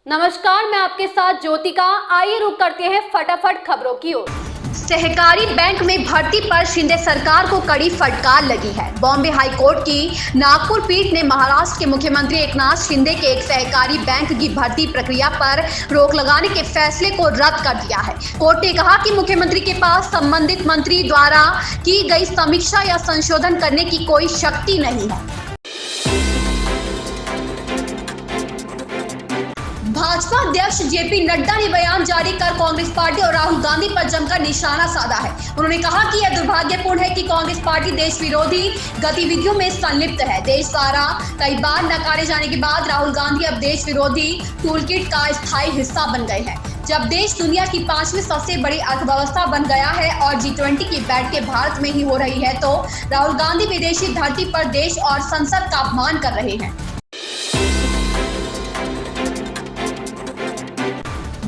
नमस्कार, मैं आपके साथ ज्योतिका। आइए रुक करते हैं फटाफट खबरों की ओर। सहकारी बैंक में भर्ती पर शिंदे सरकार को कड़ी फटकार लगी है। बॉम्बे हाई कोर्ट की नागपुर पीठ ने महाराष्ट्र के मुख्यमंत्री एकनाथ शिंदे के एक सहकारी बैंक की भर्ती प्रक्रिया पर रोक लगाने के फैसले को रद्द कर दिया है। कोर्ट ने कहा कि मुख्यमंत्री के पास संबंधित मंत्री द्वारा की गई समीक्षा या संशोधन करने की कोई शक्ति नहीं है। भाजपा अध्यक्ष जेपी नड्डा ने बयान जारी कर कांग्रेस पार्टी और राहुल गांधी पर जमकर निशाना साधा है। उन्होंने कहा कि यह दुर्भाग्यपूर्ण है कि कांग्रेस पार्टी देश विरोधी गतिविधियों में संलिप्त है। देश द्वारा कई बार नकारे जाने के बाद राहुल गांधी अब देश विरोधी टूलकिट का स्थायी हिस्सा बन गए हैं। जब देश दुनिया की 5वीं सबसे बड़ी अर्थव्यवस्था बन गया है और G20 की बैठकें भारत में ही हो रही है, तो राहुल गांधी विदेशी धरती पर देश और संसद का अपमान कर रहे हैं।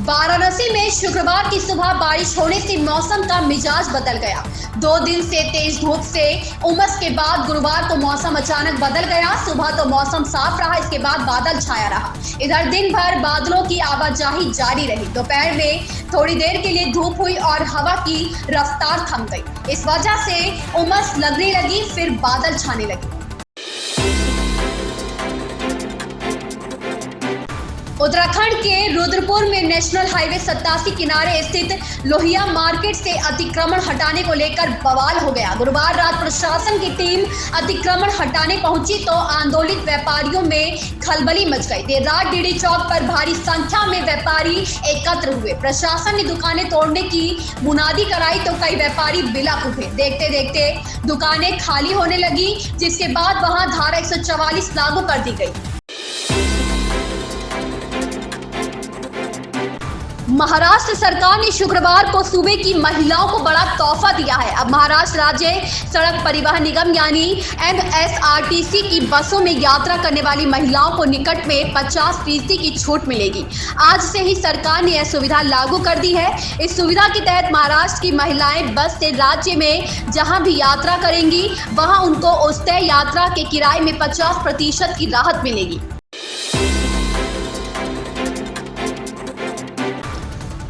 वाराणसी में शुक्रवार की सुबह बारिश होने से मौसम का मिजाज बदल गया। 2 दिन से तेज धूप से उमस के बाद गुरुवार को मौसम अचानक बदल गया। सुबह तो मौसम साफ रहा, इसके बाद बादल छाया रहा। इधर दिन भर बादलों की आवाजाही जारी रही। दोपहर में थोड़ी देर के लिए धूप हुई और हवा की रफ्तार थम गई। इस वजह से उमस लगने लगी, फिर बादल छाने लगे। उत्तराखंड के रुद्रपुर में नेशनल हाईवे 87 किनारे स्थित लोहिया मार्केट से अतिक्रमण हटाने को लेकर बवाल हो गया। गुरुवार रात प्रशासन की टीम अतिक्रमण हटाने पहुंची तो आंदोलित व्यापारियों में खलबली मच गई। देर रात डीडी चौक पर भारी संख्या में व्यापारी एकत्र हुए। प्रशासन ने दुकानें तोड़ने की मुनादी कराई तो कई व्यापारी बिलक उठे। देखते देखते दुकानें खाली होने लगी, जिसके बाद वहां धारा 144 लागू कर दी गई। महाराष्ट्र सरकार ने शुक्रवार को सूबे की महिलाओं को बड़ा तोहफा दिया है। अब महाराष्ट्र राज्य सड़क परिवहन निगम यानी MSRTC की बसों में यात्रा करने वाली महिलाओं को निकट में 50% की छूट मिलेगी। आज से ही सरकार ने यह सुविधा लागू कर दी है। इस सुविधा के तहत महाराष्ट्र की महिलाएं बस से राज्य में जहां भी यात्रा करेंगी, वहां उनको उस तय यात्रा के किराए में 50% की राहत मिलेगी।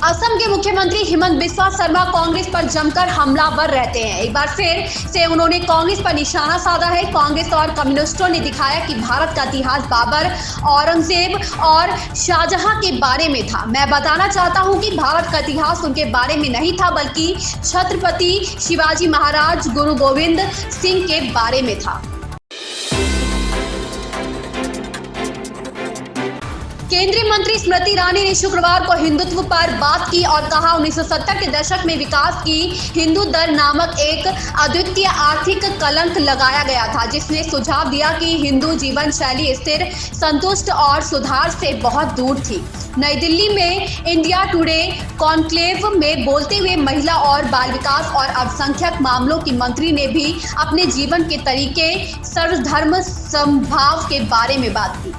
असम के मुख्यमंत्री हिमंत बिस्वा शर्मा कांग्रेस पर जमकर हमलावर रहते हैं। एक बार फिर से उन्होंने कांग्रेस पर निशाना साधा है। कांग्रेस और कम्युनिस्टों ने दिखाया कि भारत का इतिहास बाबर, औरंगजेब और शाहजहां के बारे में था। मैं बताना चाहता हूं कि भारत का इतिहास उनके बारे में नहीं था, बल्कि छत्रपति शिवाजी महाराज, गुरु गोविंद सिंह के बारे में था। केंद्रीय मंत्री स्मृति ईरानी ने शुक्रवार को हिंदुत्व पर बात की और कहा, 1970 के दशक में विकास की हिंदू दर नामक एक अद्वितीय आर्थिक कलंक लगाया गया था, जिसने सुझाव दिया कि हिंदू जीवन शैली स्थिर, संतुष्ट और सुधार से बहुत दूर थी। नई दिल्ली में इंडिया टुडे कॉन्क्लेव में बोलते हुए महिला और बाल विकास और अल्पसंख्यक मामलों की मंत्री ने भी अपने जीवन के तरीके, सर्वधर्म समभाव के बारे में बात की।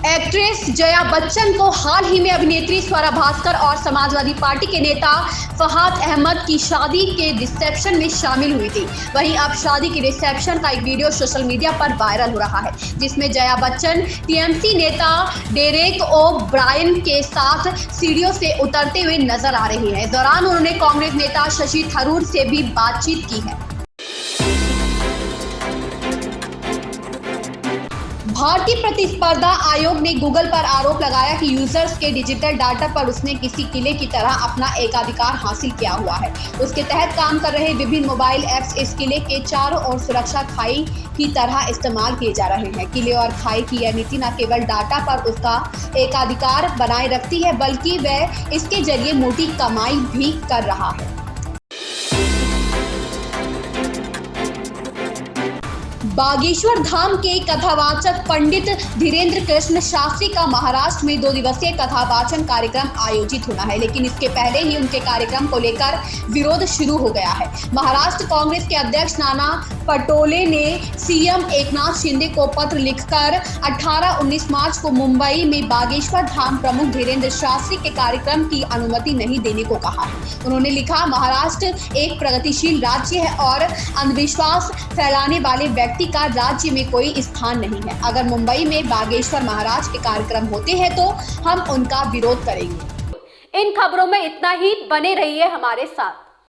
एक्ट्रेस जया बच्चन को हाल ही में अभिनेत्री स्वरा भास्कर और समाजवादी पार्टी के नेता फहाद अहमद की शादी के रिसेप्शन में शामिल हुई थी। वहीं अब शादी के रिसेप्शन का एक वीडियो सोशल मीडिया पर वायरल हो रहा है, जिसमें जया बच्चन टीएमसी नेता डेरेक ओ ब्रायन के साथ सीढ़ियों से उतरते हुए नजर आ रही है। इस दौरान उन्होंने कांग्रेस नेता शशि थरूर से भी बातचीत की है। भारतीय प्रतिस्पर्धा आयोग ने गूगल पर आरोप लगाया कि यूजर्स के डिजिटल डाटा पर उसने किसी किले की तरह अपना एकाधिकार हासिल किया हुआ है। उसके तहत काम कर रहे विभिन्न मोबाइल ऐप्स इस किले के चारों ओर सुरक्षा खाई की तरह इस्तेमाल किए जा रहे हैं। किले और खाई की यह नीति न केवल डाटा पर उसका एकाधिकार बनाए रखती है, बल्कि वह इसके जरिए मोटी कमाई भी कर रहा है। बागेश्वर धाम के कथावाचक पंडित धीरेन्द्र कृष्ण शास्त्री का महाराष्ट्र में 2 दिवसीय कथावाचन कार्यक्रम आयोजित होना है, लेकिन इसके पहले ही उनके कार्यक्रम को लेकर विरोध शुरू हो गया है। महाराष्ट्र कांग्रेस के अध्यक्ष नाना पटोले ने सीएम एकनाथ शिंदे को पत्र लिखकर 18-19 मार्च को मुंबई में बागेश्वर धाम प्रमुख धीरेन्द्र शास्त्री के कार्यक्रम की अनुमति नहीं देने को कहा है। उन्होंने लिखा, महाराष्ट्र एक प्रगतिशील राज्य है और अंधविश्वास फैलाने वाले व्यक्ति जाति का राज्य में कोई स्थान नहीं है। अगर मुंबई में बागेश्वर महाराज के कार्यक्रम होते हैं तो हम उनका विरोध करेंगे। इन खबरों में इतना ही, बने रहिए हमारे साथ।